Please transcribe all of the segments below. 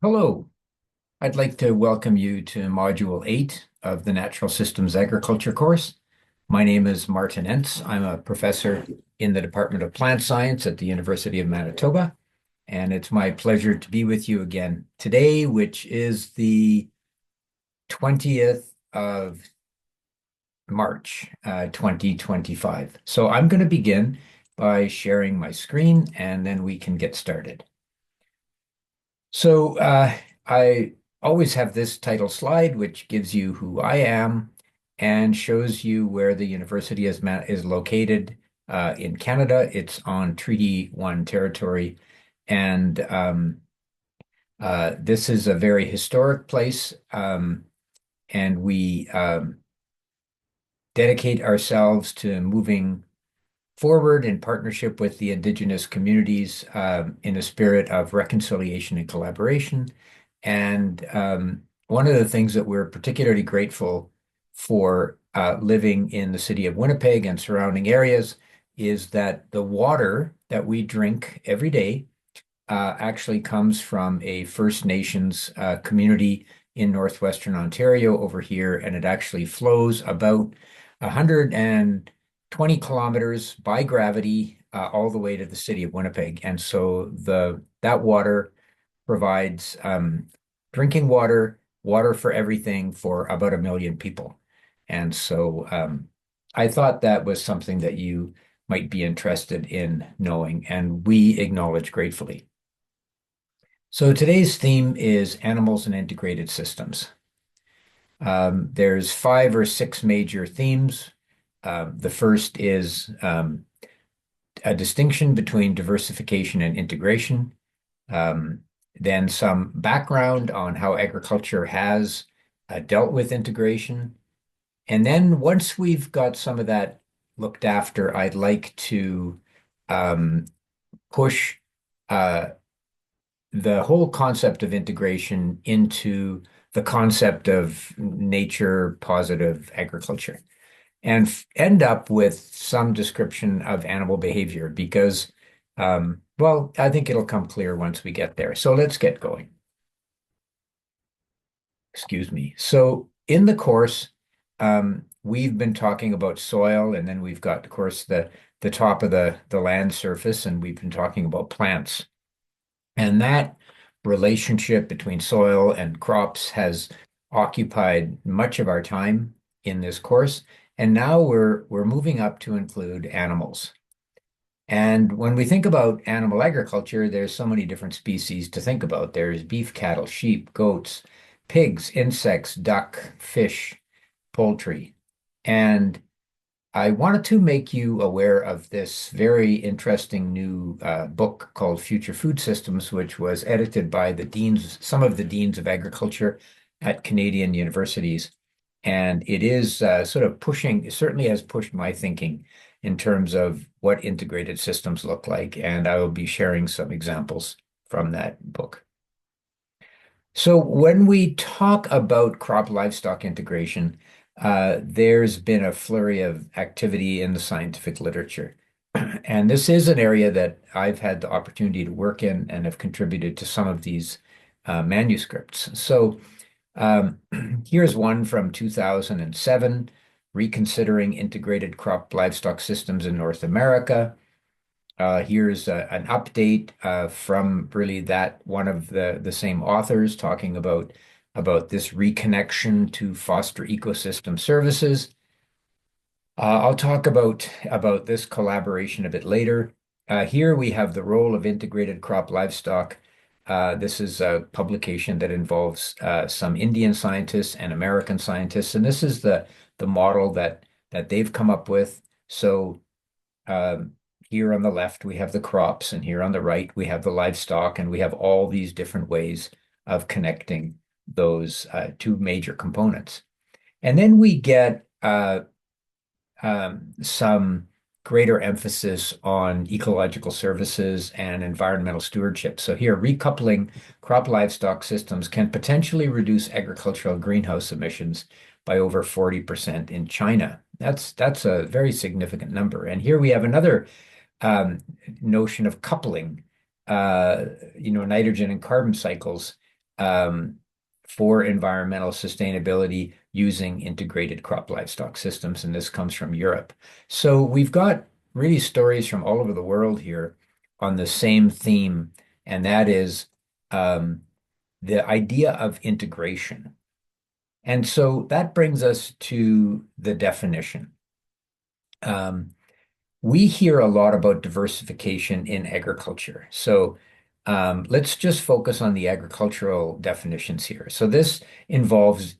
Hello, I'd like to welcome you to Module 8 of the Natural Systems Agriculture course. My name is Martin Entz. I'm a professor in the Department of Plant Science at the University of Manitoba, and it's my pleasure to be with you again today, which is the 20th of March, 2025. So I'm going to begin by sharing my screen, and then we can get started. So I always have this title slide, which gives you who I am and shows you where the university is located in Canada. It's on Treaty 1 territory. And this is a very historic place. And we dedicate ourselves to moving forward in partnership with the Indigenous communities in a spirit of reconciliation and collaboration. And one of the things that we're particularly grateful for living in the city of Winnipeg and surrounding areas is that the water that we drink every day actually comes from a First Nations community in northwestern Ontario over here, and it actually flows about 120 kilometers by gravity all the way to the city of Winnipeg. And so that water provides drinking water, water for everything for about 1 million people. And so I thought that was something that you might be interested in knowing, and we acknowledge gratefully. So today's theme is animals and integrated systems. There's 5 or 6 major themes. The first is a distinction between diversification and integration. Then some background on how agriculture has dealt with integration. And then once we've got some of that looked after, I'd like to push the whole concept of integration into the concept of nature positive agriculture and end up with some description of animal behavior because, well, I think it'll come clear once we get there. So let's get going. Excuse me. So in the course, we've been talking about soil, and then we've got, of course, the top of the land surface, and we've been talking about plants. And that relationship between soil and crops has occupied much of our time in this course. And now we're moving up to include animals. And when we think about animal agriculture, there's so many different species to think about. There's beef cattle, sheep, goats, pigs, insects, duck, fish, poultry. And I wanted to make you aware of this very interesting new book called Future Food Systems, which was edited by some of the deans of agriculture at Canadian universities. And it is it certainly has pushed my thinking in terms of what integrated systems look like. And I will be sharing some examples from that book. So when we talk about crop livestock integration, there's been a flurry of activity in the scientific literature. And this is an area that I've had the opportunity to work in and have contributed to some of these manuscripts. So um, here's one from 2007, Reconsidering Integrated Crop Livestock Systems in North America. Here's an update from really that one of the same authors talking about this reconnection to foster ecosystem services. I'll talk about this collaboration a bit later. Here we have the role of integrated crop livestock. This is a publication that involves some Indian scientists and American scientists, and this is the model that they've come up with. So here on the left, we have the crops, and here on the right, we have the livestock, and we have all these different ways of connecting those 2 major components. And then we get some greater emphasis on ecological services and environmental stewardship. So here, recoupling crop livestock systems can potentially reduce agricultural greenhouse emissions by over 40% in China. That's a very significant number. And here we have another notion of coupling, nitrogen and carbon cycles um, for environmental sustainability using integrated crop livestock systems, and this comes from Europe. So we've got really stories from all over the world here on the same theme, and that is um, the idea of integration. And so that brings us to the definition. Um, we hear a lot about diversification in agriculture. So let's just focus on the agricultural definitions here. So this involves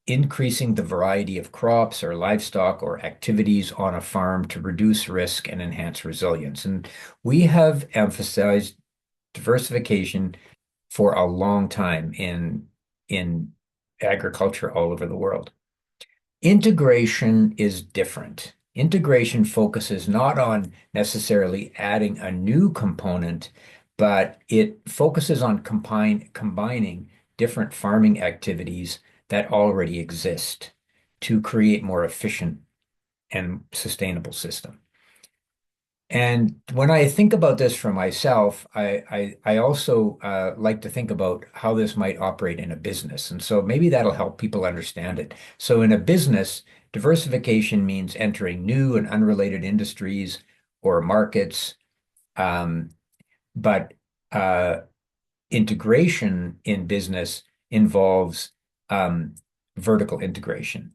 increasing the variety of crops or livestock or activities on a farm to reduce risk and enhance resilience. And we have emphasized diversification for a long time in agriculture all over the world. Integration is different. Integration focuses not on necessarily adding a new component, but it focuses on combining different farming activities that already exist to create more efficient and sustainable system. And when I think about this for myself, I also like to think about how this might operate in a business. And so maybe that'll help people understand it. So in a business, diversification means entering new and unrelated industries or markets. Um, but integration in business involves um, vertical integration,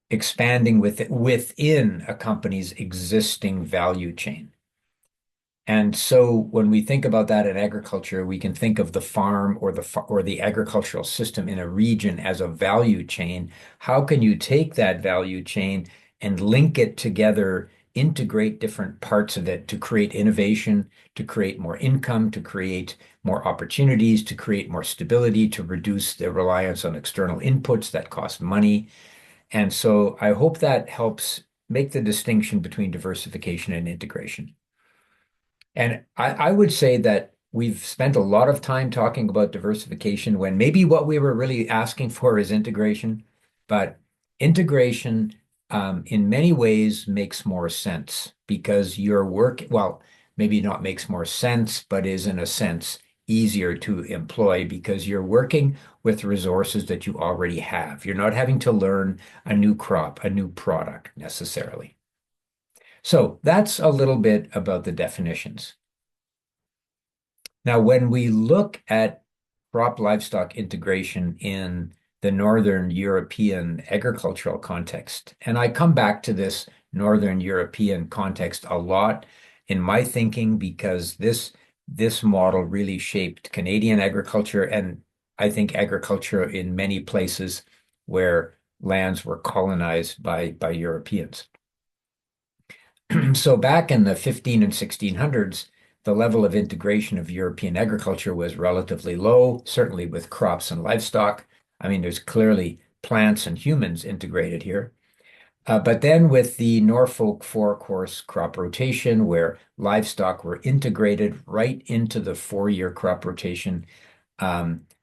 expanding within a company's existing value chain. And so when we think about that in agriculture, we can think of the farm or the agricultural system in a region as a value chain. How can you take that value chain and link it together, integrate different parts of it to create innovation, to create more income, to create more opportunities, to create more stability, to reduce the reliance on external inputs that cost money. And so I hope that helps make the distinction between diversification and integration. And I would say that we've spent a lot of time talking about diversification when maybe what we were really asking for is integration. But integration, in many ways, makes more sense because your work, well, maybe not makes more sense, but is in a sense easier to employ because you're working with resources that you already have. You're not having to learn a new crop, a new product necessarily. So that's a little bit about the definitions. Now, when we look at crop livestock integration in the Northern European agricultural context, and I come back to this Northern European context a lot in my thinking because this model really shaped Canadian agriculture and I think agriculture in many places where lands were colonized by Europeans. So back in the 15 and 1600s, the level of integration of European agriculture was relatively low, certainly with crops and livestock. I mean, there's clearly plants and humans integrated here. But then with the Norfolk four-course crop rotation, where livestock were integrated right into the four-year crop rotation,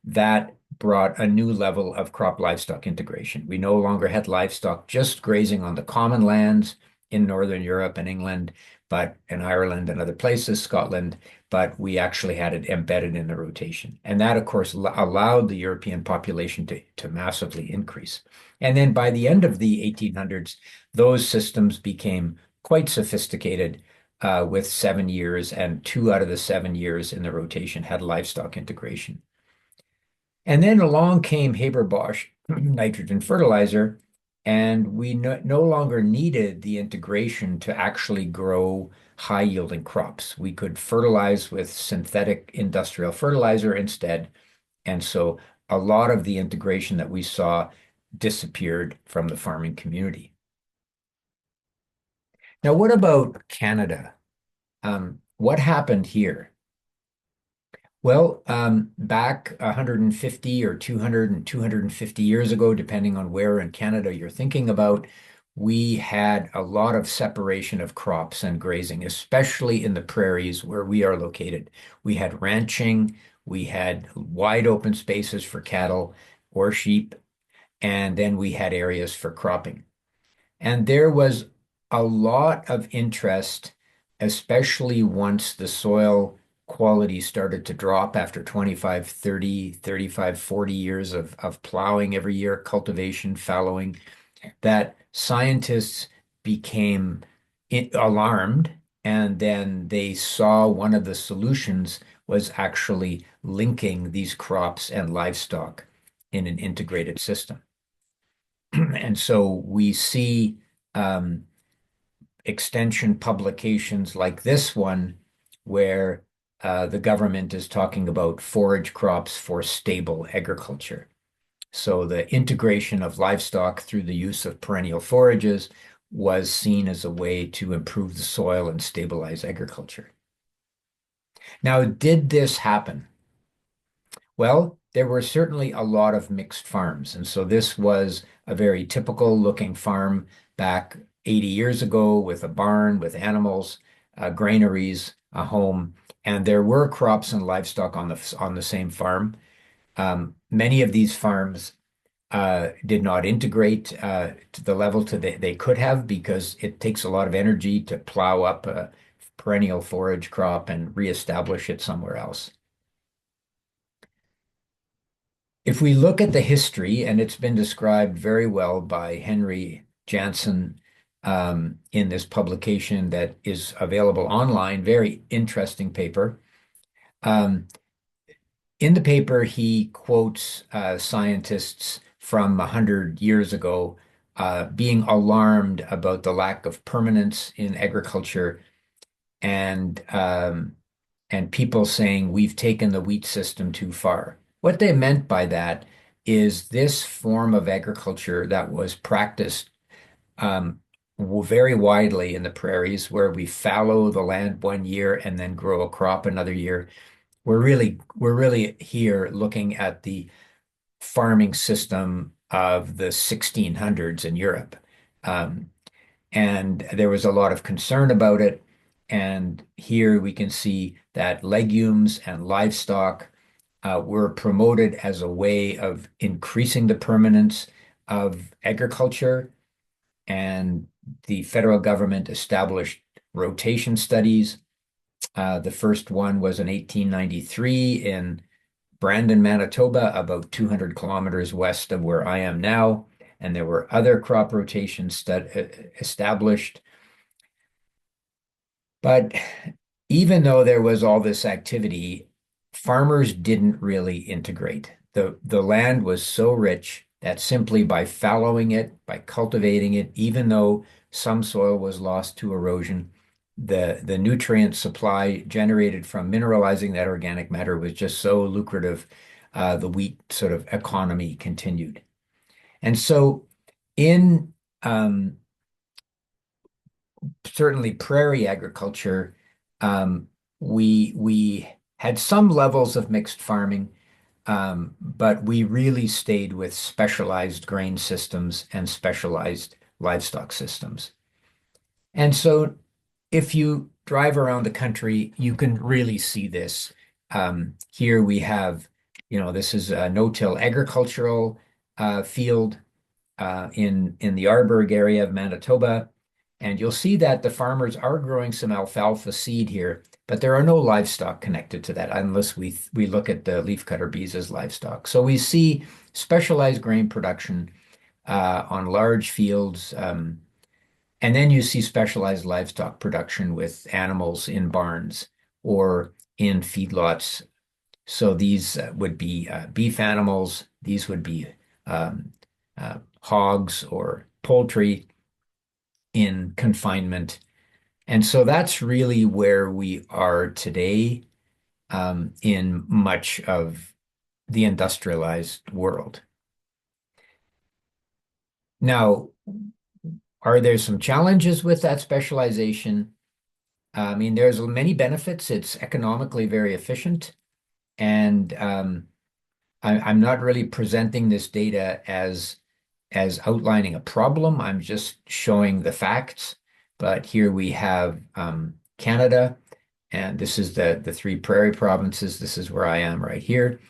that brought a new level of crop livestock integration. We no longer had livestock just grazing on the common lands in Northern Europe and England, but in Ireland and other places, Scotland, but we actually had it embedded in the rotation. And that, of course, allowed the European population to massively increase. And then by the end of the 1800s, those systems became quite sophisticated with 7 years, and 2 out of the 7 years in the rotation had livestock integration. And then along came Haber-Bosch nitrogen fertilizer, and we no longer needed the integration to actually grow high-yielding crops. We could fertilize with synthetic industrial fertilizer instead. And so a lot of the integration that we saw disappeared from the farming community. Now, what about Canada? What happened here? Well, back 150 or 200 and 250 years ago, depending on where in Canada you're thinking about, we had a lot of separation of crops and grazing, especially in the prairies where we are located. We had ranching, we had wide open spaces for cattle or sheep, and then we had areas for cropping. And there was a lot of interest, especially once the soil quality started to drop after 25, 30, 35, 40 years of plowing every year, cultivation, fallowing, that scientists became alarmed, and then they saw one of the solutions was actually linking these crops and livestock in an integrated system. And so we see um, extension publications like this one, where the government is talking about forage crops for stable agriculture. So the integration of livestock through the use of perennial forages was seen as a way to improve the soil and stabilize agriculture. Now, did this happen? Well, there were certainly a lot of mixed farms. And so this was a very typical looking farm back 80 years ago with a barn, with animals, granaries, a home. And there were crops and livestock on the same farm. Many of these farms did not integrate to the level they could have, because it takes a lot of energy to plow up a perennial forage crop and reestablish it somewhere else. If we look at the history, and it's been described very well by Henry Jansen in this publication that is available online, very interesting paper. Um, in the paper, he quotes scientists from 100 years ago being alarmed about the lack of permanence in agriculture, and people saying we've taken the wheat system too far. What they meant by that is this form of agriculture that was practiced um, very widely in the prairies, where we fallow the land one year and then grow a crop another year. We're really here looking at the farming system of the 1600s in Europe. Um, and there was a lot of concern about it. And here we can see that legumes and livestock were promoted as a way of increasing the permanence of agriculture. And the federal government established rotation studies. The first one was in 1893 in Brandon, Manitoba, about 200 kilometers west of where I am now. And there were other crop rotations established. But even though there was all this activity, farmers didn't really integrate. The land was so rich that simply by fallowing it, by cultivating it, even though some soil was lost to erosion, the nutrient supply generated from mineralizing that organic matter was just so lucrative, the wheat sort of economy continued. And so in certainly prairie agriculture, we had some levels of mixed farming, but we really stayed with specialized grain systems and specialized livestock systems. And so if you drive around the country, you can really see this. Here we have, this is a no-till agricultural field in the Arborg area of Manitoba. And you'll see that the farmers are growing some alfalfa seed here, but there are no livestock connected to that unless we look at the leafcutter bees as livestock. So we see specialized grain production on large fields, and then you see specialized livestock production with animals in barns or in feedlots. So these would be beef animals. These would be um, hogs or poultry in confinement. And so that's really where we are today in much of the industrialized world. Now, are there some challenges with that specialization? I mean, there's many benefits. It's economically very efficient. And I'm not really presenting this data as outlining a problem. I'm just showing the facts. But here we have Canada, and this is the three prairie provinces. This is where I am right here.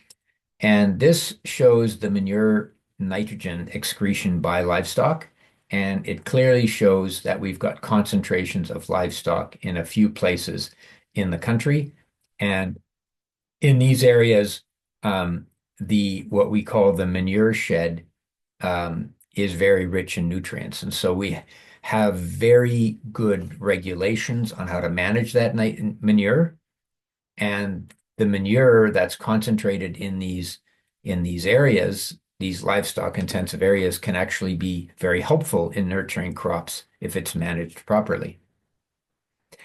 And this shows the manure nitrogen excretion by livestock. And it clearly shows that we've got concentrations of livestock in a few places in the country. And in these areas, um, the what we call the manure shed is very rich in nutrients. And so we have very good regulations on how to manage that manure. And the manure that's concentrated in these areas, these livestock intensive areas, can actually be very helpful in nurturing crops if it's managed properly.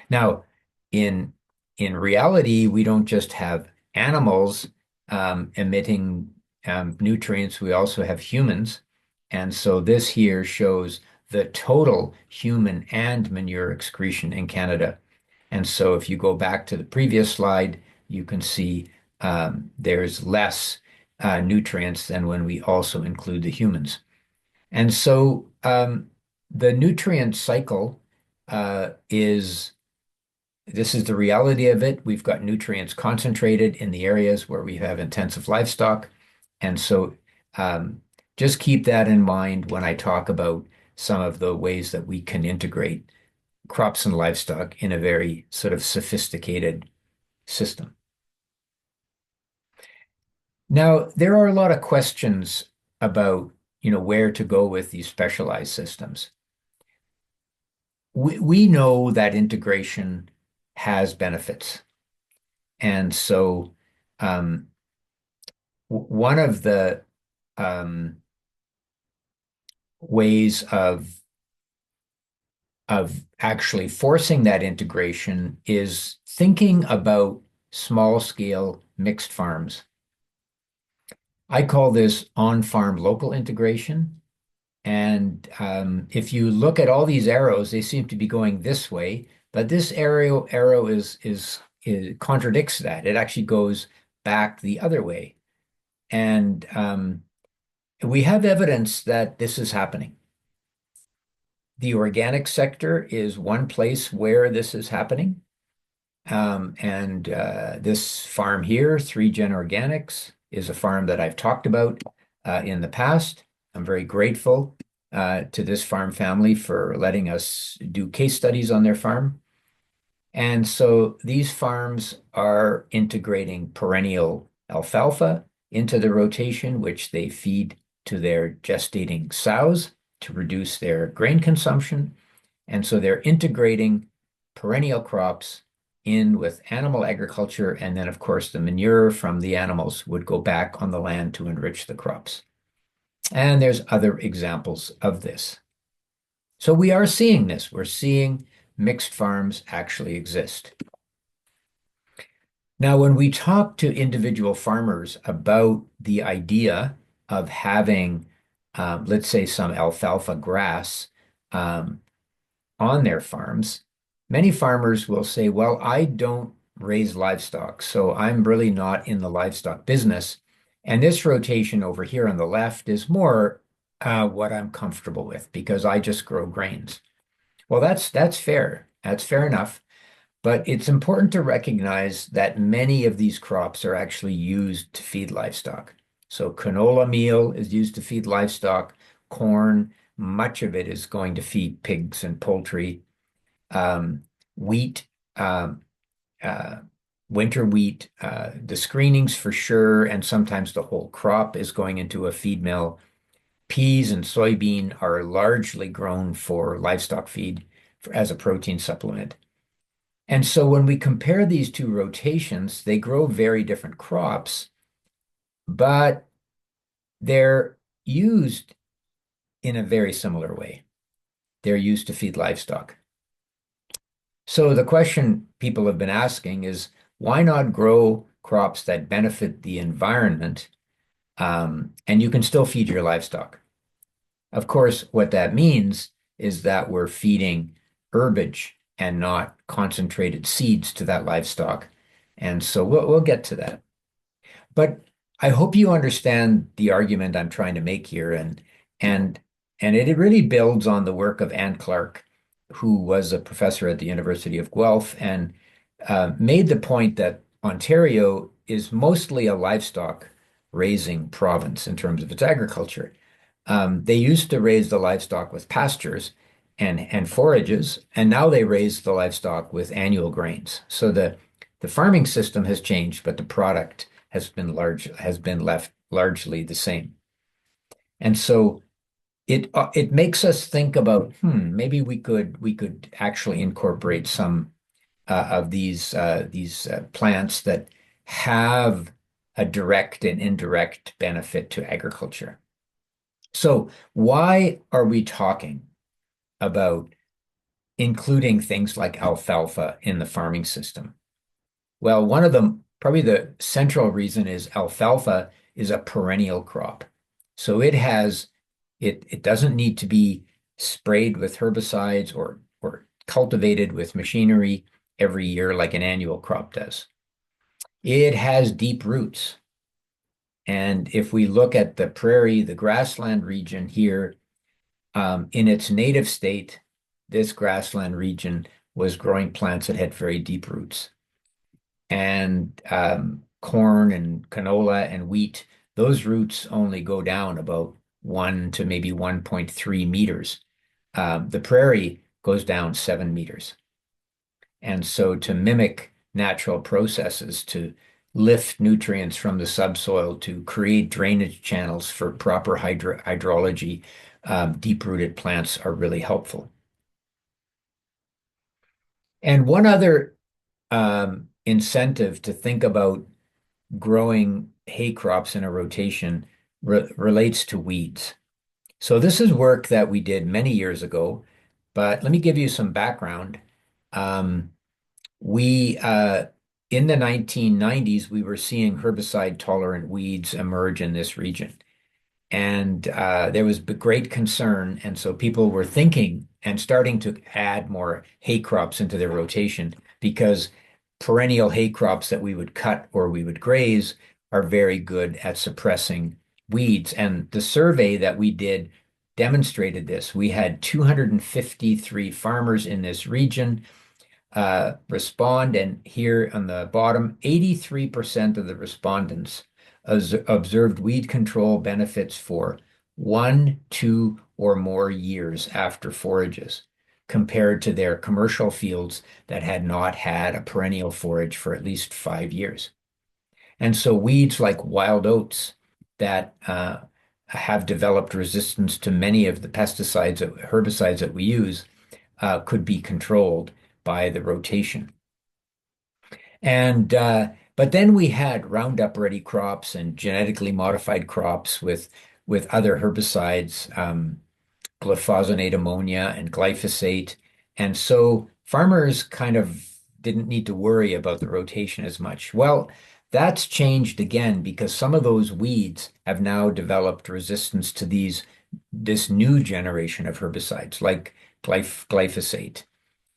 Now, in in reality, we don't just have animals emitting nutrients, we also have humans. And so this here shows the total human and manure excretion in Canada. And so if you go back to the previous slide, you can see there's less nutrients than when we also include the humans. And so the nutrient cycle is this is the reality of it. We've got nutrients concentrated in the areas where we have intensive livestock. And so um, just keep that in mind when I talk about some of the ways that we can integrate crops and livestock in a very sort of sophisticated system. Now, there are a lot of questions about, where to go with these specialized systems. We know that integration has benefits. And so um, one of the um, ways of actually forcing that integration is thinking about small scale mixed farms. I call this on-farm local integration. And if you look at all these arrows, they seem to be going this way, but this arrow is contradicts that. It actually goes back the other way. And we have evidence that this is happening. The organic sector is one place where this is happening. And this farm here, 3Gen Organics, is a farm that I've talked about in the past. I'm very grateful to this farm family for letting us do case studies on their farm. And so these farms are integrating perennial alfalfa into the rotation, which they feed to their gestating sows to reduce their grain consumption. And so they're integrating perennial crops in with animal agriculture. And then, of course, the manure from the animals would go back on the land to enrich the crops. And there's other examples of this. So we are seeing this. We're seeing mixed farms actually exist. Now, when we talk to individual farmers about the idea of having, let's say, some alfalfa grass um, on their farms, many farmers will say, well, I don't raise livestock, so I'm really not in the livestock business. And this rotation over here on the left is more what I'm comfortable with because I just grow grains. Well, that's fair. That's fair enough. But it's important to recognize that many of these crops are actually used to feed livestock. So canola meal is used to feed livestock, corn, much of it is going to feed pigs and poultry. Wheat, um, uh, winter wheat, the screenings for sure, and sometimes the whole crop is going into a feed mill. Peas and soybean are largely grown for livestock feed as a protein supplement. And so when we compare these two rotations, they grow very different crops, but they're used in a very similar way. They're used to feed livestock. So the question people have been asking is why not grow crops that benefit the environment, and you can still feed your livestock? Of course, what that means is that we're feeding herbage and not concentrated seeds to that livestock. And so we'll get to that. But I hope you understand the argument I'm trying to make here, and and it really builds on the work of Anne Clark, who was a professor at the University of Guelph and made the point that Ontario is mostly a livestock raising province in terms of its agriculture. They used to raise the livestock with pastures and forages, and now they raise the livestock with annual grains. So The farming system has changed, but the product has been left largely the same. And so it makes us think about, maybe we could actually incorporate some of these plants that have a direct and indirect benefit to agriculture. So why are we talking about including things like alfalfa in the farming system? Well, one of them, probably the central reason is alfalfa is a perennial crop. So it doesn't need to be sprayed with herbicides or cultivated with machinery every year like an annual crop does. It has deep roots. And if we look at the prairie, the grassland region here, in its native state, this grassland region was growing plants that had very deep roots. And corn and canola and wheat, those roots only go down about 1 to maybe 1.3 meters. The prairie goes down 7 meters. And so to mimic natural processes to lift nutrients from the subsoil to create drainage channels for proper hydrology, deep-rooted plants are really helpful. And one other incentive to think about growing hay crops in a rotation relates to weeds. So this is work that we did many years ago, but let me give you some background. Um, we In the 1990s, we were seeing herbicide-tolerant weeds emerge in this region. And there was great concern. And so people were thinking and starting to add more hay crops into their rotation because perennial hay crops that we would cut or we would graze are very good at suppressing weeds. And the survey that we did demonstrated this. We had 253 farmers in this region respond, and here on the bottom, 83% of the respondents observed weed control benefits for 1, 2, or more years after forages, compared to their commercial fields that had not had a perennial forage for at least 5 years. And so weeds like wild oats that have developed resistance to many of the herbicides that we use, could be controlled by the rotation. And but then we had Roundup ready crops and genetically modified crops with other herbicides, glyphosate ammonia and glyphosate. And so farmers kind of didn't need to worry about the rotation as much. Well, that's changed again because some of those weeds have now developed resistance to this new generation of herbicides like glyphosate.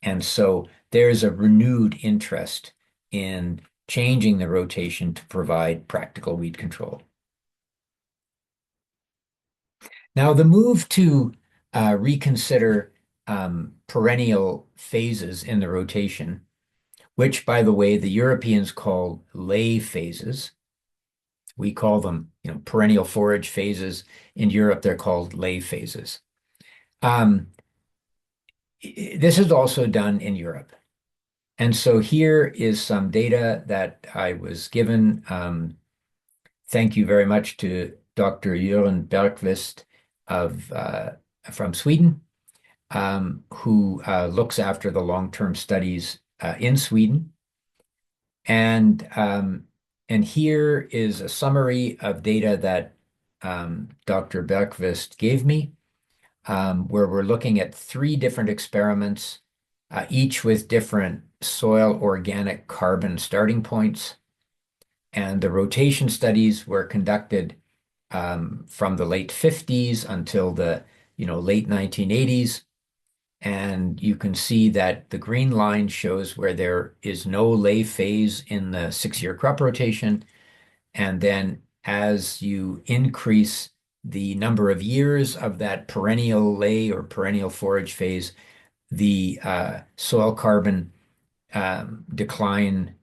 And so there's a renewed interest in changing the rotation to provide practical weed control. Now, the move to reconsider perennial phases in the rotation, which, by the way, the Europeans call lay phases. We call them, perennial forage phases. In Europe, they're called lay phases. This is also done in Europe. And so here is some data that I was given. Thank you very much to Dr. Göran Bergqvist from Sweden, who looks after the long-term studies in Sweden. And here is a summary of data that Dr. Bergqvist gave me, where we're looking at 3 different experiments, each with different soil organic carbon starting points. And the rotation studies were conducted from the late 50s until the late 1980s. And you can see that the green line shows where there is no lay phase in the 6-year crop rotation. And then as you increase the number of years of that perennial lay or perennial forage phase, the soil carbon decline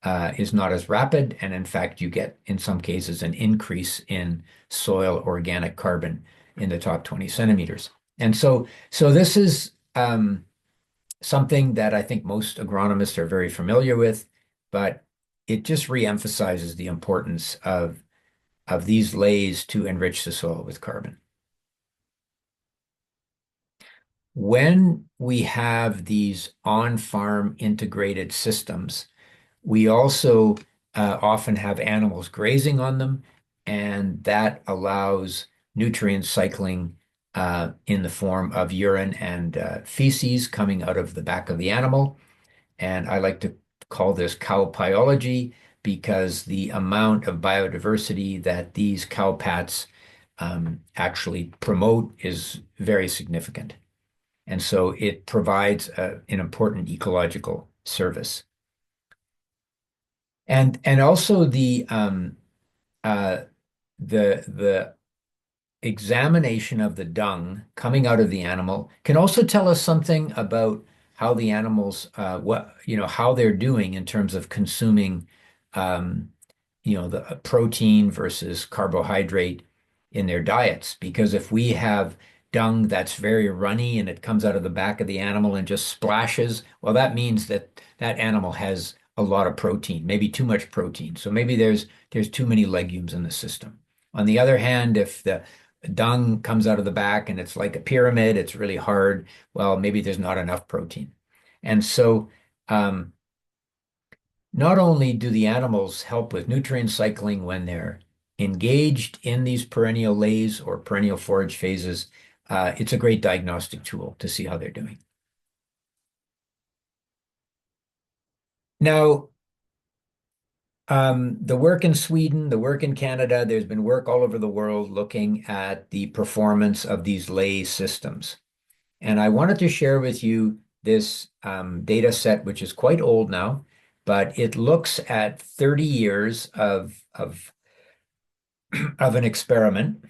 is not as rapid. And in fact, you get, in some cases, an increase in soil organic carbon in the top 20 centimeters. And so this is something that I think most agronomists are very familiar with, but it just reemphasizes the importance of these lays to enrich the soil with carbon. When we have these on-farm integrated systems, we also often have animals grazing on them, and that allows nutrient cycling in the form of urine and feces coming out of the back of the animal. And I like to call this cowpyology because the amount of biodiversity that these cowpats actually promote is very significant. And so it provides an important ecological service. And also uh, the examination of the dung coming out of the animal can also tell us something about how the animals how they're doing in terms of consuming um, the protein versus carbohydrate in their diets. Because if we have dung that's very runny and it comes out of the back of the animal and just splashes, well, that means that that animal has a lot of protein, maybe too much protein. So maybe there's too many legumes in the system. On the other hand, if the dung comes out of the back and it's like a pyramid, it's really hard, well, maybe there's not enough protein. And so um, not only do the animals help with nutrient cycling when they're engaged in these perennial lays or perennial forage phases, it's a great diagnostic tool to see how they're doing. Now, the work in Sweden, the work in Canada, there's been work all over the world looking at the performance of these lay systems. And I wanted to share with you this data set, which is quite old now, but it looks at 30 years of an experiment.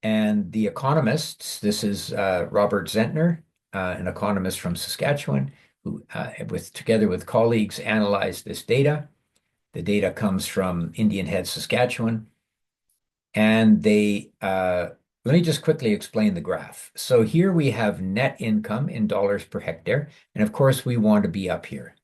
And the economists, this is Robert Zentner, an economist from Saskatchewan, who, together with colleagues, analyzed this data. The data comes from Indian Head, Saskatchewan, and let me just quickly explain the graph. So here we have net income in dollars per hectare, and of course we want to be up here.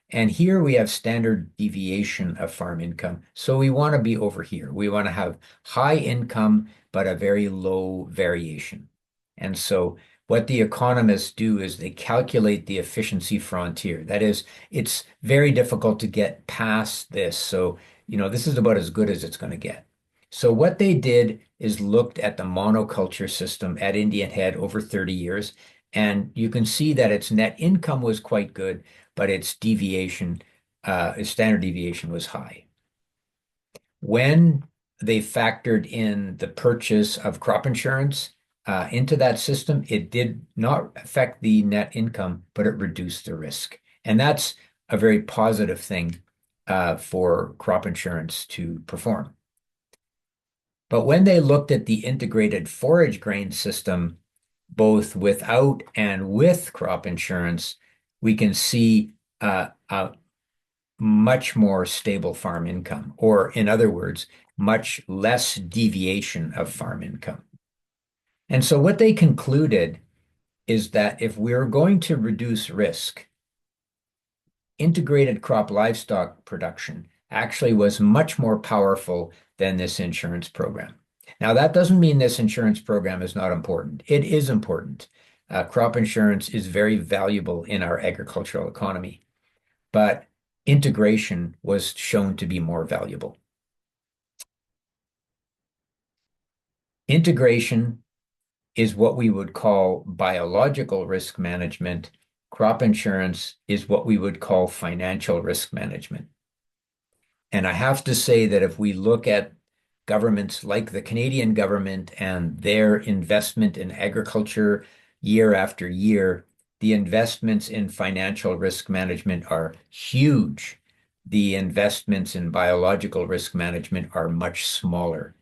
And here we have standard deviation of farm income. So we want to be over here. We want to have high income, but a very low variation. And so what the economists do is they calculate the efficiency frontier. That is, it's very difficult to get past this. So, this is about as good as it's going to get. So what they did is looked at the monoculture system at Indian Head over 30 years. And you can see that its net income was quite good, but its standard deviation was high. When they factored in the purchase of crop insurance into that system, it did not affect the net income, but it reduced the risk. And that's a very positive thing for crop insurance to perform. But when they looked at the integrated forage grain system, both without and with crop insurance, we can see a much more stable farm income, or in other words, much less deviation of farm income. And so what they concluded is that if we're going to reduce risk, integrated crop livestock production actually was much more powerful than this insurance program. Now, that doesn't mean this insurance program is not important. It is important. Crop insurance is very valuable in our agricultural economy, but integration was shown to be more valuable. Integration is what we would call biological risk management. Crop insurance is what we would call financial risk management. And I have to say that if we look at governments like the Canadian government and their investment in agriculture year after year, the investments in financial risk management are huge. The investments in biological risk management are much smaller.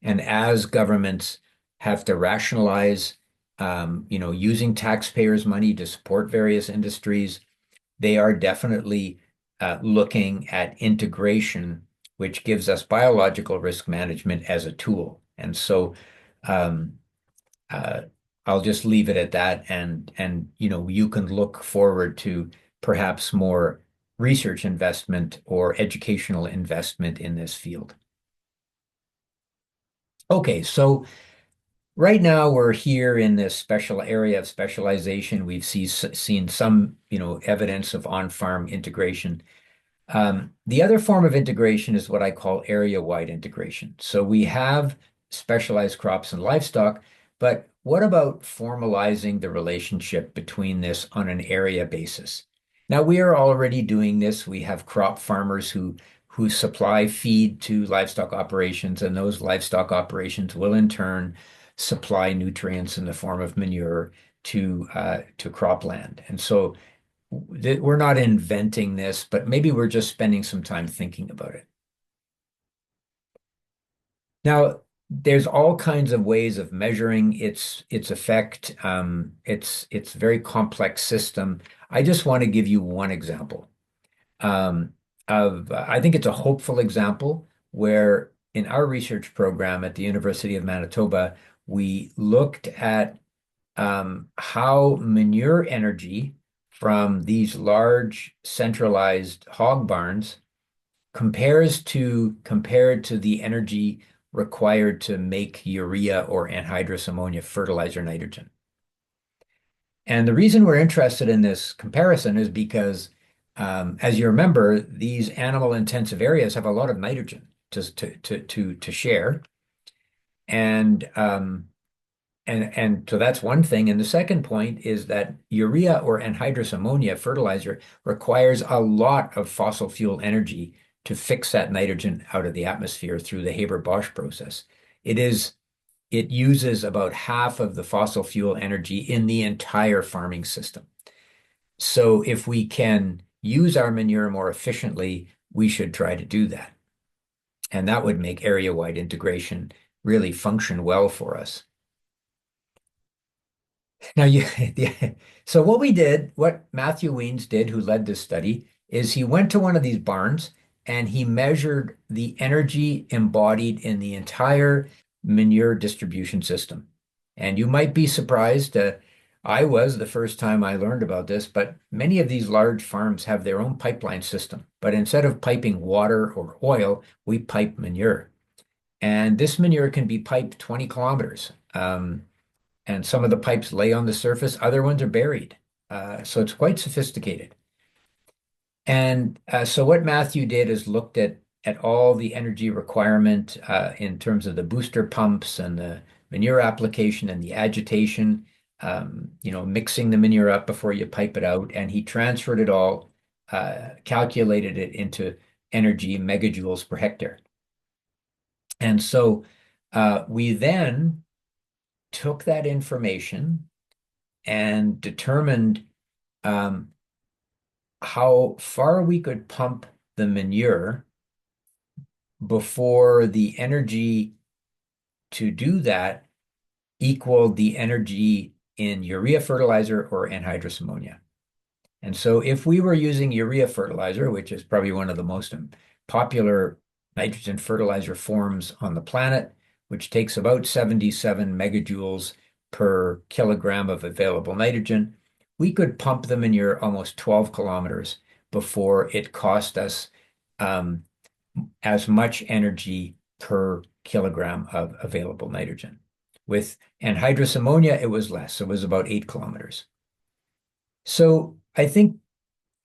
And as governments have to rationalize, using taxpayers' money to support various industries, they are definitely looking at integration, which gives us biological risk management as a tool. And so um, uh, I'll just leave it at that. And you can look forward to perhaps more research investment or educational investment in this field. Okay, so right now we're here in this special area of specialization. Seen some, evidence of on-farm integration. The other form of integration is what I call area-wide integration. So we have specialized crops and livestock, but what about formalizing the relationship between this on an area basis? Now, we are already doing this. We have crop farmers who supply feed to livestock operations, and those livestock operations will in turn supply nutrients in the form of manure to cropland. And so we're not inventing this, but maybe we're just spending some time thinking about it. Now, there's all kinds of ways of measuring its effect. It's a very complex system. I just want to give you one example I think it's a hopeful example where in our research program at the University of Manitoba, we looked at how manure energy from these large centralized hog barns compared to the energy required to make urea or anhydrous ammonia fertilizer nitrogen. And the reason we're interested in this comparison is because, as you remember, these animal intensive areas have a lot of nitrogen to share. And so that's one thing. And the second point is that urea or anhydrous ammonia fertilizer requires a lot of fossil fuel energy to fix that nitrogen out of the atmosphere through the Haber-Bosch process. It uses about half of the fossil fuel energy in the entire farming system. So if we can use our manure more efficiently, we should try to do that. And that would make area-wide integration really function well for us. Now so what Matthew Weens did, who led this study, is he went to one of these barns and he measured the energy embodied in the entire manure distribution system. And you might be surprised, I was the first time I learned about this, but many of these large farms have their own pipeline system. But instead of piping water or oil, we pipe manure. And this manure can be piped 20 kilometers. And some of the pipes lay on the surface, other ones are buried. So it's quite sophisticated. And so what Matthew did is looked at all the energy requirement in terms of the booster pumps and the manure application and the agitation, mixing the manure up before you pipe it out. And he transferred it all, calculated it into energy megajoules per hectare. And so we then took that information and determined how far we could pump the manure before the energy to do that equaled the energy in urea fertilizer or anhydrous ammonia. And so if we were using urea fertilizer, which is probably one of the most popular nitrogen fertilizer forms on the planet, which takes about 77 megajoules per kilogram of available nitrogen, we could pump the manure almost 12 kilometers before it cost us as much energy per kilogram of available nitrogen. With anhydrous ammonia, it was less. It was about 8 kilometers. So I think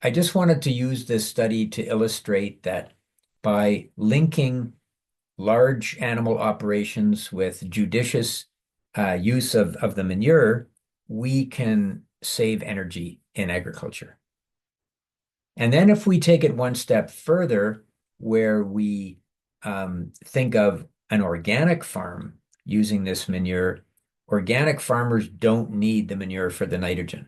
I just wanted to use this study to illustrate that by linking large animal operations with judicious use of the manure, we can save energy in agriculture. And then if we take it one step further, where we think of an organic farm using this manure, organic farmers don't need the manure for the nitrogen.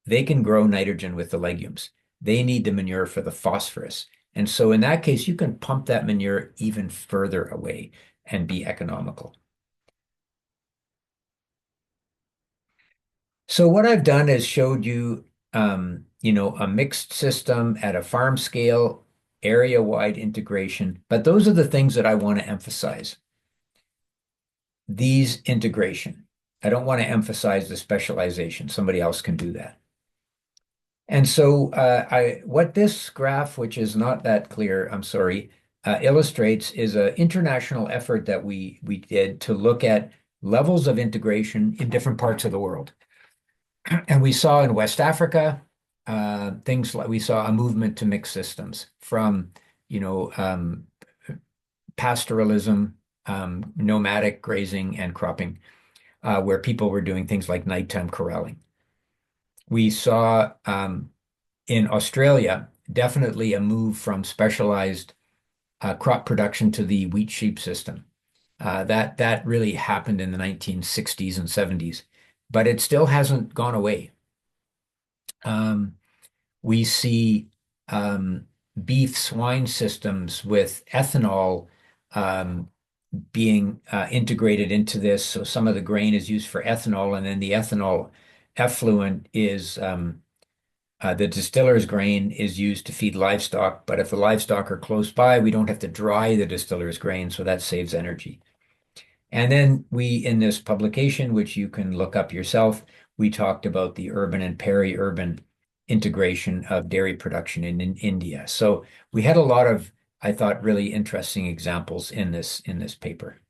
They can grow nitrogen with the legumes. They need the manure for the phosphorus. And so in that case, you can pump that manure even further away and be economical. So what I've done is showed you, a mixed system at a farm scale, area-wide integration, but those are the things that I want to emphasize. These integration. I don't want to emphasize the specialization. Somebody else can do that. And so what this graph, which is not that clear, I'm sorry, illustrates is an international effort that we did to look at levels of integration in different parts of the world. And we saw in West Africa, things like we saw a movement to mixed systems from, you know, pastoralism, nomadic grazing and cropping, where people were doing things like nighttime corralling. We saw in Australia definitely a move from specialized crop production to the wheat sheep system. That really happened in the 1960s and 70s, but it still hasn't gone away. Um, we see um, beef swine systems with ethanol um, being integrated into this. So some of the grain is used for ethanol, and then the ethanol effluent is the distiller's grain is used to feed livestock. But if the livestock are close by, we don't have to dry the distiller's grain, so that saves energy. And then in this publication, which you can look up yourself, we talked about the urban and peri-urban integration of dairy production in India. So we had a lot of, I thought, really interesting examples in this paper.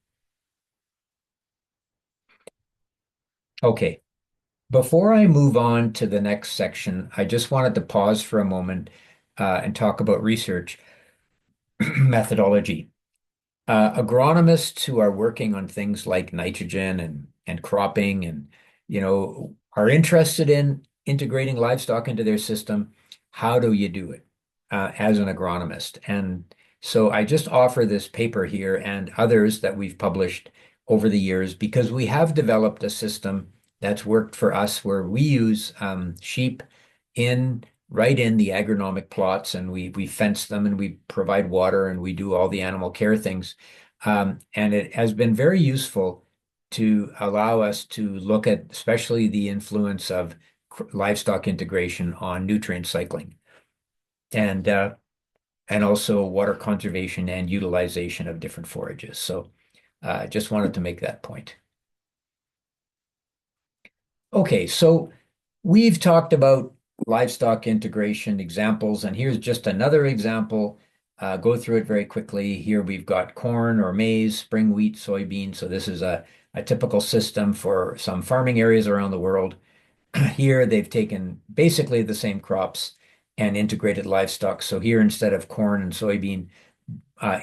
Okay, before I move on to the next section, I just wanted to pause for a moment and talk about research methodology. Agronomists who are working on things like nitrogen and cropping and are interested in integrating livestock into their system. How do you do it as an agronomist? And so I just offer this paper here and others that we've published over the years because we have developed a system that's worked for us where we use sheep in right in the agronomic plots, and we fence them and we provide water and we do all the animal care things. And it has been very useful to allow us to look at especially the influence of livestock integration on nutrient cycling and uh, and also water conservation and utilization of different forages. So I just wanted to make that point. Okay, so we've talked about livestock integration examples, and here's just another example. Go through it very quickly. Here we've got corn or maize, spring wheat, soybean. So this is a typical system for some farming areas around the world. Here they've taken basically the same crops and integrated livestock. So here instead of corn and soybean,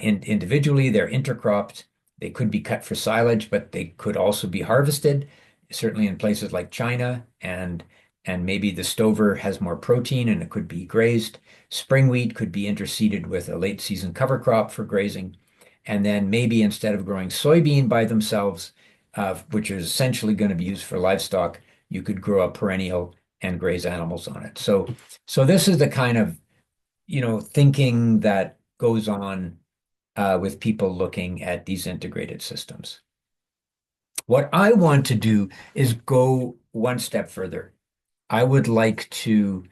individually, they're intercropped. They could be cut for silage, but they could also be harvested, certainly in places like China, and maybe the stover has more protein and it could be grazed. Spring wheat could be interseeded with a late season cover crop for grazing. And then maybe instead of growing soybean by themselves, which is essentially going to be used for livestock, you could grow a perennial and graze animals on it. So this is the kind of, thinking that goes on with people looking at these integrated systems. What I want to do is go one step further. I would like to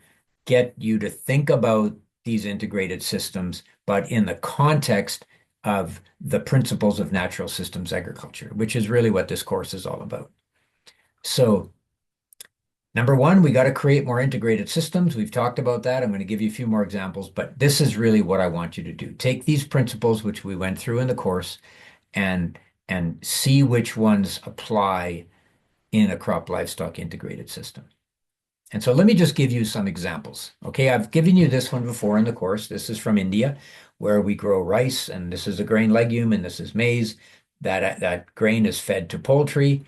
get you to think about these integrated systems, but in the context of the principles of natural systems agriculture, which is really what this course is all about. So, number one, we got to create more integrated systems. We've talked about that. I'm going to give you a few more examples, but this is really what I want you to do. Take these principles, which we went through in the course, and see which ones apply in a crop livestock integrated system. And so let me just give you some examples. Okay, I've given you this one before in the course. This is from India, where we grow rice, and this is a grain legume, and this is maize. That grain is fed to poultry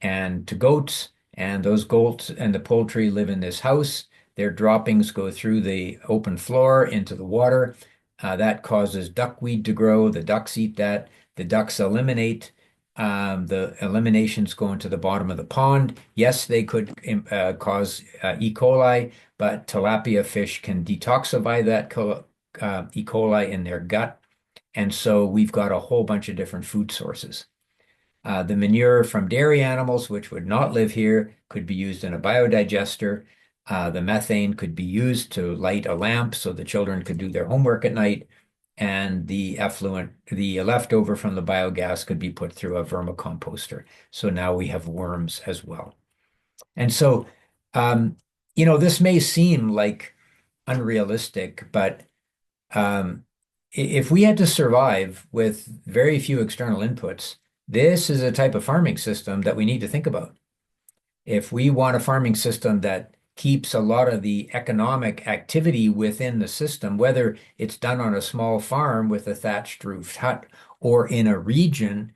and to goats, and those goats and the poultry live in this house. Their droppings go through the open floor into the water. That causes duckweed to grow. The ducks eat that. The ducks eliminate. The eliminations go into the bottom of the pond. Yes, they could cause E. coli, but tilapia fish can detoxify that E. coli in their gut. And so we've got a whole bunch of different food sources. The manure from dairy animals, which would not live here, could be used in a biodigester. The methane could be used to light a lamp so the children could do their homework at night. And the leftover from the biogas could be put through a vermicomposter. So now we have worms as well. And so um, This may seem like unrealistic, but um, if we had to survive with very few external inputs, this is a type of farming system that we need to think about. If we want a farming system that keeps a lot of the economic activity within the system, whether it's done on a small farm with a thatched roofed hut or in a region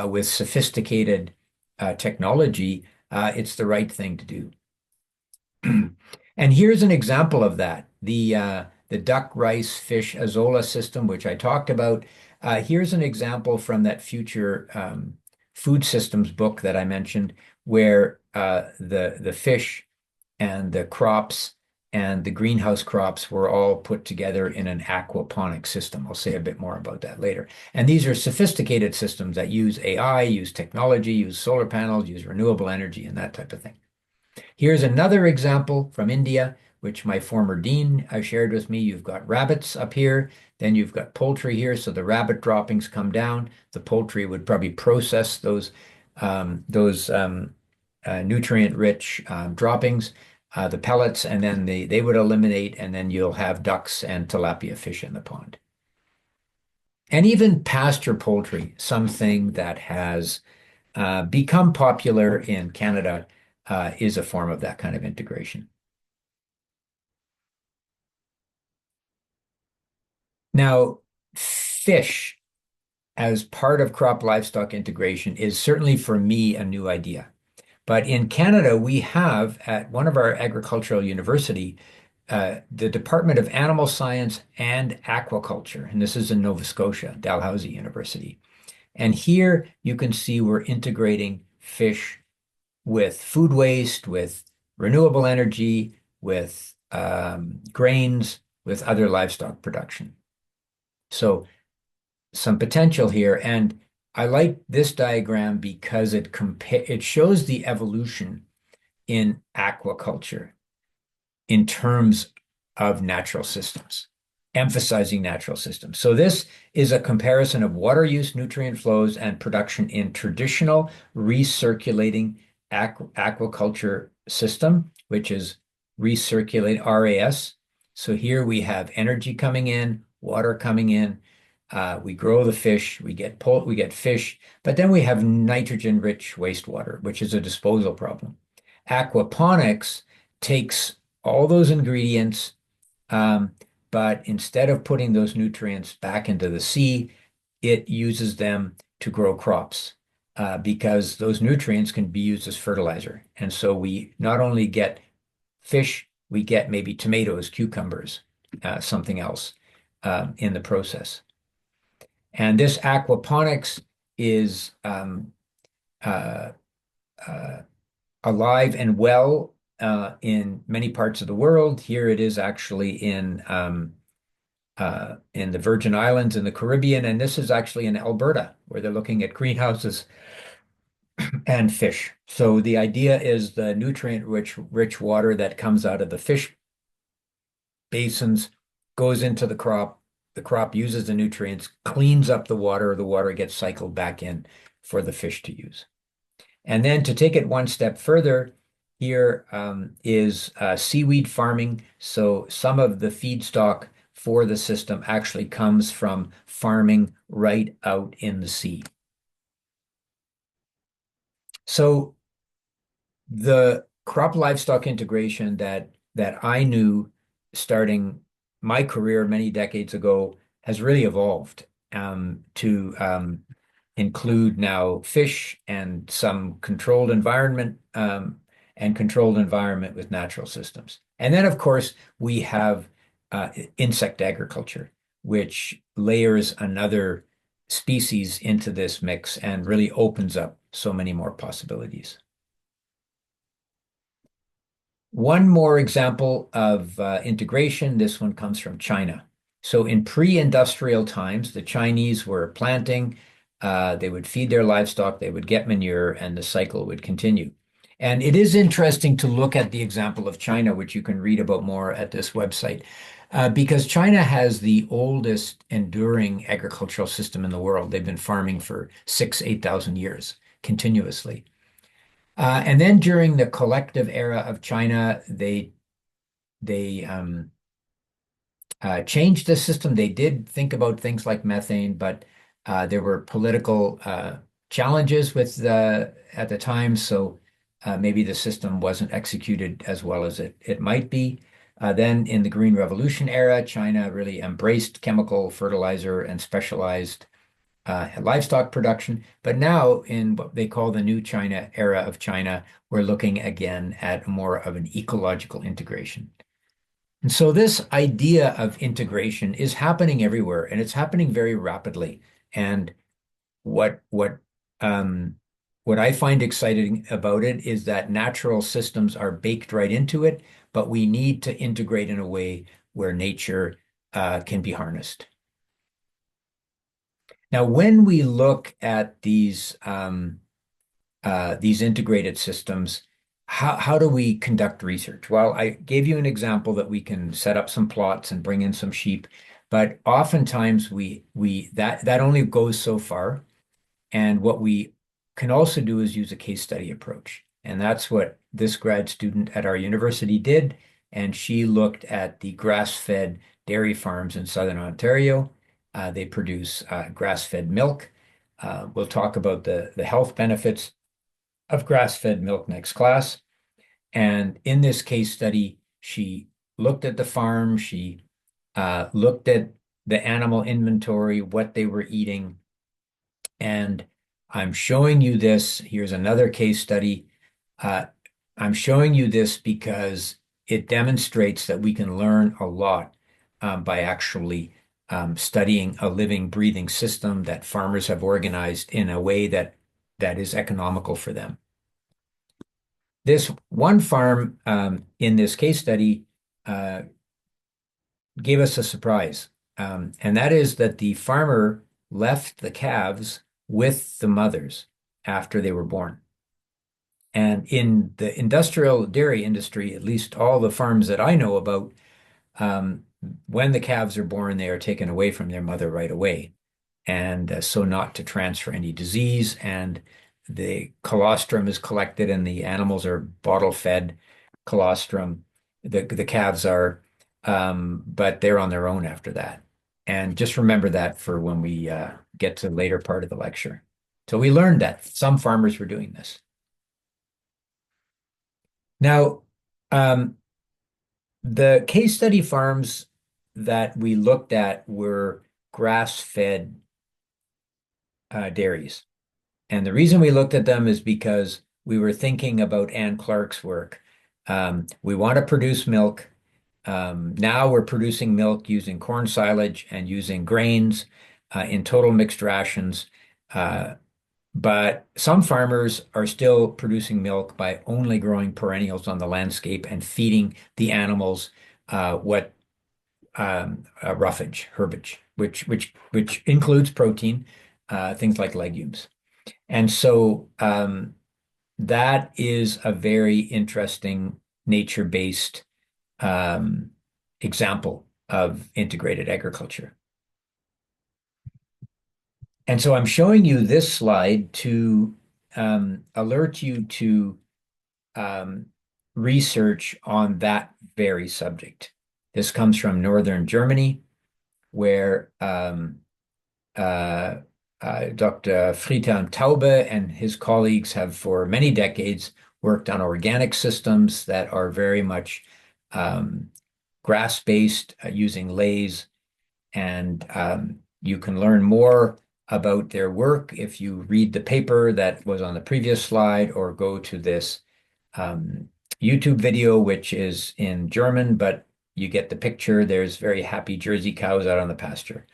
with sophisticated technology, it's the right thing to do. And here's an example of that. The duck, rice, fish, azolla system, which I talked about. Here's an example from that future food systems book that I mentioned, where the fish and the crops and the greenhouse crops were all put together in an aquaponic system. I'll say a bit more about that later. And these are sophisticated systems that use AI, use technology, use solar panels, use renewable energy, and that type of thing. Here's another example from India, which my former dean shared with me. You've got rabbits up here, then you've got poultry here. So the rabbit droppings come down. The poultry would probably process those nutrient-rich droppings, the pellets, and then they would eliminate, and then you'll have ducks and tilapia fish in the pond. And even pasture poultry, something that has become popular in Canada, is a form of that kind of integration. Now, fish as part of crop livestock integration is certainly for me a new idea. But in Canada, we have at one of our agricultural university, the Department of Animal Science and Aquaculture, and this is in Nova Scotia, Dalhousie University. And here you can see we're integrating fish with food waste, with renewable energy, with grains, with other livestock production. So some potential here. And I like this diagram because it shows the evolution in aquaculture in terms of natural systems, emphasizing natural systems. So this is a comparison of water use, nutrient flows, and production in traditional recirculating aquaculture system, which is recirculate RAS. So here we have energy coming in, water coming in. We grow the fish, we get fish, but then we have nitrogen-rich wastewater, which is a disposal problem. Aquaponics takes all those ingredients, but instead of putting those nutrients back into the sea, it uses them to grow crops because those nutrients can be used as fertilizer. And so we not only get fish, we get maybe tomatoes, cucumbers, something else in the process. And this aquaponics is uh, uh, alive and well in many parts of the world. Here it is actually in the Virgin Islands in the Caribbean, and this is actually in Alberta, where they're looking at greenhouses and fish. So the idea is the nutrient-rich water that comes out of the fish basins goes into the crop uses the nutrients, cleans up the water gets cycled back in for the fish to use. And then to take it one step further, here is seaweed farming. So some of the feedstock for the system actually comes from farming right out in the sea. So the crop livestock integration that I knew starting my career many decades ago has really evolved to include now fish and some controlled environment with natural systems. And then, of course, we have insect agriculture, which layers another species into this mix and really opens up so many more possibilities. One more example of integration. This one comes from China. So in pre-industrial times, the Chinese were planting, they would feed their livestock, they would get manure, and the cycle would continue. And it is interesting to look at the example of China, which you can read about more at this website, because China has the oldest enduring agricultural system in the world. They've been farming for 8,000 years continuously. And then during the collective era of China, they changed the system. They did think about things like methane, but there were political challenges with at the time, so maybe the system wasn't executed as well as it might be. Then in the Green Revolution era, China really embraced chemical fertilizer and specialized livestock production. But now, in what they call the new China era of China, we're looking again at more of an ecological integration. And so this idea of integration is happening everywhere, and it's happening very rapidly. And what what um, what I find exciting about it is that natural systems are baked right into it, but we need to integrate in a way where nature can be harnessed. Now, when we look at these integrated systems, how do we conduct research? Well, I gave you an example that we can set up some plots and bring in some sheep, but oftentimes we that only goes so far. And what we can also do is use a case study approach. And that's what this grad student at our university did. And she looked at the grass-fed dairy farms in Southern Ontario. They produce grass-fed milk. We'll talk about the health benefits of grass-fed milk next class. And in this case study, she looked at the farm, she looked at the animal inventory, what they were eating, and I'm showing you this. Here's another case study. Uh, I'm showing you this because it demonstrates that we can learn a lot by actually studying a living, breathing system that farmers have organized in a way that is economical for them. This one farm in this case study uh, gave us a surprise, and that is that the farmer left the calves with the mothers after they were born. And in the industrial dairy industry, at least all the farms that I know about, um, when the calves are born, they are taken away from their mother right away. And so not to transfer any disease. And the colostrum is collected and the animals are bottle fed colostrum. The calves are, but they're on their own after that. And just remember that for when we get to the later part of the lecture. So we learned that some farmers were doing this. Now, um, the case study farms that we looked at were grass-fed dairies. And the reason we looked at them is because we were thinking about Anne Clark's work. We want to produce milk. Now we're producing milk using corn silage and using grains in total mixed rations. Uh, but some farmers are still producing milk by only growing perennials on the landscape and feeding the animals what roughage, herbage, which includes protein, things like legumes. And so that is a very interesting nature-based um, example of integrated agriculture. And so I'm showing you this slide to alert you to um, research on that very subject. This comes from Northern Germany, where uh, Dr. Friedhelm Taube and his colleagues have for many decades worked on organic systems that are very much um, grass-based using leys. And you can learn more about their work if you read the paper that was on the previous slide or go to this YouTube video, which is in German, but you get the picture. There's very happy Jersey cows out on the pasture.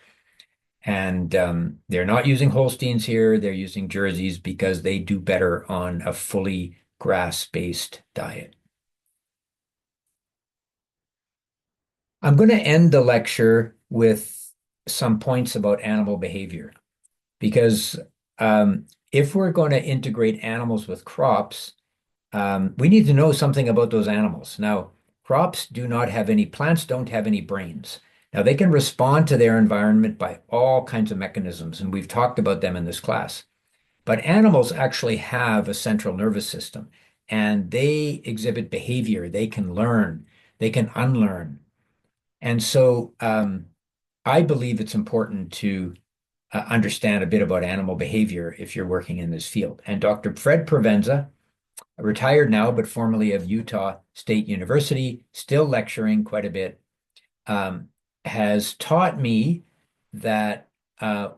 And they're not using Holsteins here. They're using Jerseys because they do better on a fully grass-based diet. I'm going to end the lecture with some points about animal behavior because if we're going to integrate animals with crops, we need to know something about those animals. Now, crops do not have any, plants don't have any brains. Now, they can respond to their environment by all kinds of mechanisms, and we've talked about them in this class. But animals actually have a central nervous system and they exhibit behavior. They can learn, they can unlearn. And so I believe it's important to understand a bit about animal behavior if you're working in this field. And Dr. Fred Provenza, retired now, but formerly of Utah State University, still lecturing quite a bit, um, has taught me that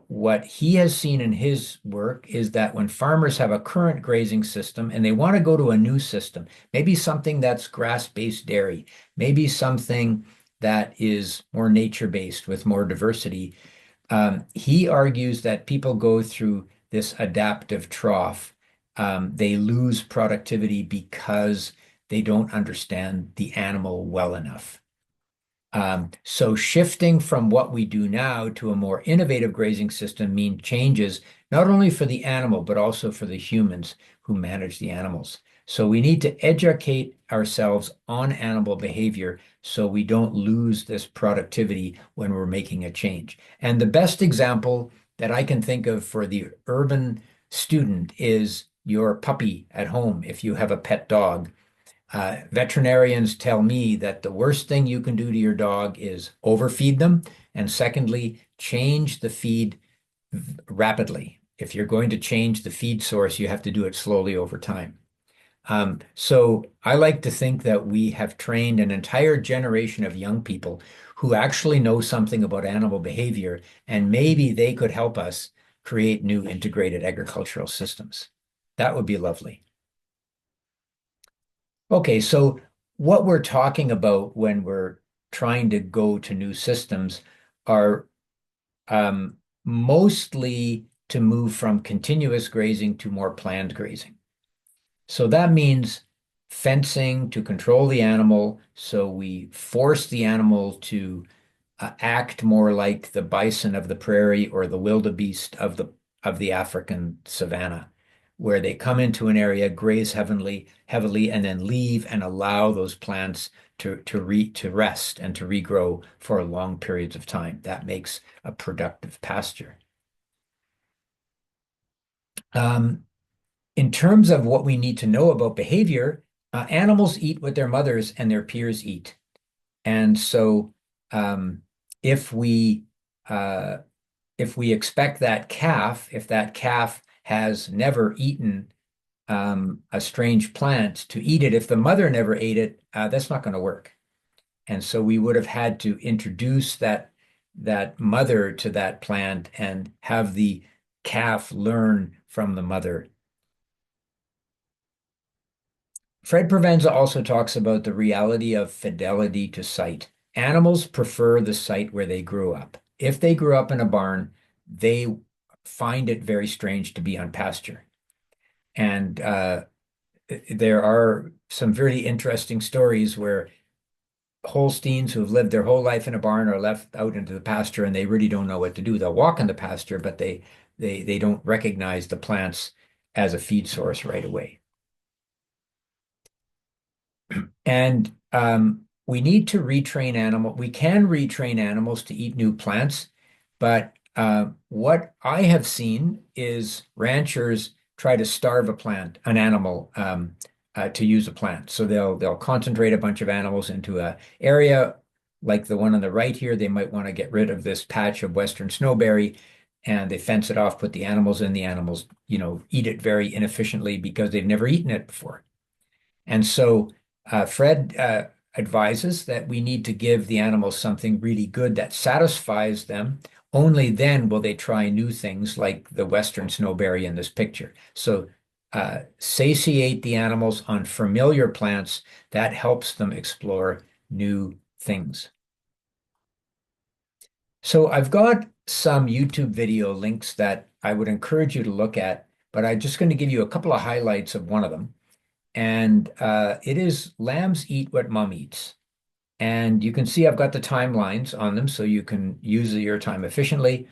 what he has seen in his work is that when farmers have a current grazing system and they want to go to a new system, maybe something that's grass-based dairy, maybe something that is more nature-based with more diversity, he argues that people go through this adaptive trough. They lose productivity because they don't understand the animal well enough. So shifting from what we do now to a more innovative grazing system means changes not only for the animal, but also for the humans who manage the animals. So we need to educate ourselves on animal behavior so we don't lose this productivity when we're making a change. And the best example that I can think of for the urban student is your puppy at home if you have a pet dog. Veterinarians tell me that the worst thing you can do to your dog is overfeed them, and secondly, change the feed rapidly. If you're going to change the feed source, you have to do it slowly over time. So I like to think that we have trained an entire generation of young people who actually know something about animal behavior, and maybe they could help us create new integrated agricultural systems. That would be lovely. Okay, so what we're talking about when we're trying to go to new systems are mostly to move from continuous grazing to more planned grazing. So that means fencing to control the animal. So we force the animal to act more like the bison of the prairie or the wildebeest of the African savanna, where they come into an area, graze heavily, and then leave and allow those plants to rest and to regrow for long periods of time. That makes a productive pasture. Um, in terms of what we need to know about behavior, animals eat what their mothers and their peers eat. And so um, if we uh, if we expect that calf, if that calf has never eaten a strange plant to eat it, if the mother never ate it, that's not going to work. And so we would have had to introduce that mother to that plant and have the calf learn from the mother. Fred Provenza also talks about the reality of fidelity to site. Animals prefer the site where they grew up. If they grew up in a barn, they find it very strange to be on pasture. And there are some very interesting stories where Holsteins who have lived their whole life in a barn are left out into the pasture and they really don't know what to do. They'll walk in the pasture, but they don't recognize the plants as a feed source right away. And we need to retrain we can retrain animals to eat new plants, but what I have seen is ranchers try to starve an animal to use a plant. So they'll concentrate a bunch of animals into a area like the one on the right here. They might want to get rid of this patch of Western snowberry, and they fence it off, put the animals in. The animals, eat it very inefficiently because they've never eaten it before. And so Fred advises that we need to give the animals something really good that satisfies them. Only then will they try new things like the Western snowberry in this picture. So satiate the animals on familiar plants. That helps them explore new things. So I've got some YouTube video links that I would encourage you to look at, but I'm just going to give you a couple of highlights of one of them. And it is Lambs Eat What Mom Eats. And you can see I've got the timelines on them so you can use your time efficiently.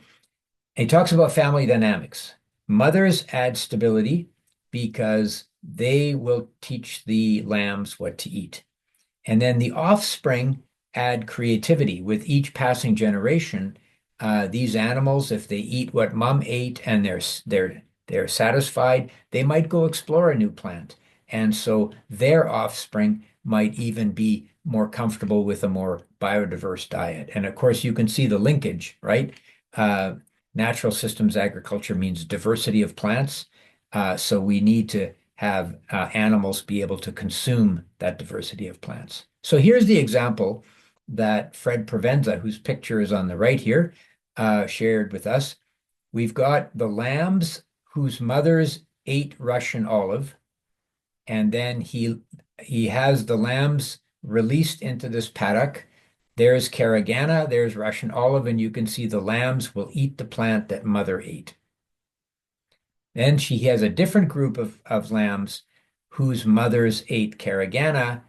And he talks about family dynamics. Mothers add stability because they will teach the lambs what to eat. And then the offspring add creativity. With each passing generation, these animals, if they eat what mom ate and they're satisfied, they might go explore a new plant. And so their offspring might even be more comfortable with a more biodiverse diet. And of course, you can see the linkage, right? Uh, Natural systems agriculture means diversity of plants. So we need to have animals be able to consume that diversity of plants. So here's the example that Fred Provenza, whose picture is on the right here, shared with us. We've got the lambs whose mothers ate Russian olive, and then he has the lambs released into this paddock. There's caragana, there's Russian olive, and you can see the lambs will eat the plant that mother ate. Then she has a different group of lambs whose mothers ate caragana,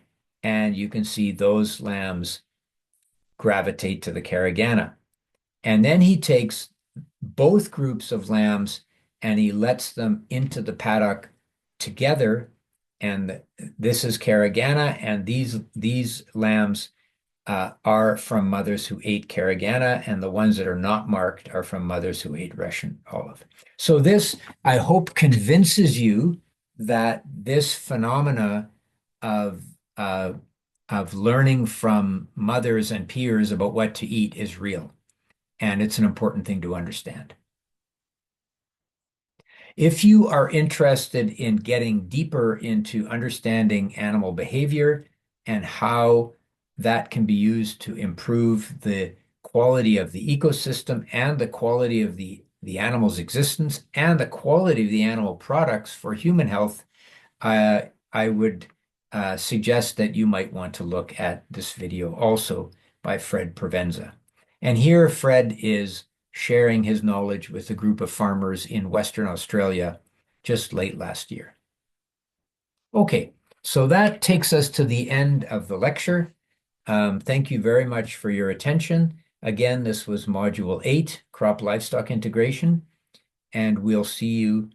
and you can see those lambs gravitate to the caragana. And then he takes both groups of lambs and he lets them into the paddock together. And this is caragana, and these lambs are from mothers who ate caragana, and the ones that are not marked are from mothers who ate Russian olive. So this, I hope, convinces you that this phenomena of uh, of learning from mothers and peers about what to eat is real, and it's an important thing to understand. If you are interested in getting deeper into understanding animal behavior and how that can be used to improve the quality of the ecosystem and the quality of the animal's existence and the quality of the animal products for human health, I would suggest that you might want to look at this video also by Fred Provenza. And here Fred is sharing his knowledge with a group of farmers in Western Australia just late last year. Okay, so that takes us to the end of the lecture. Thank you very much for your attention. Again, this was Module 8, Crop Livestock Integration, and we'll see you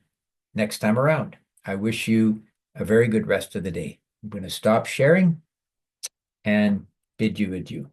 next time around. I wish you a very good rest of the day. I'm going to stop sharing and bid you adieu.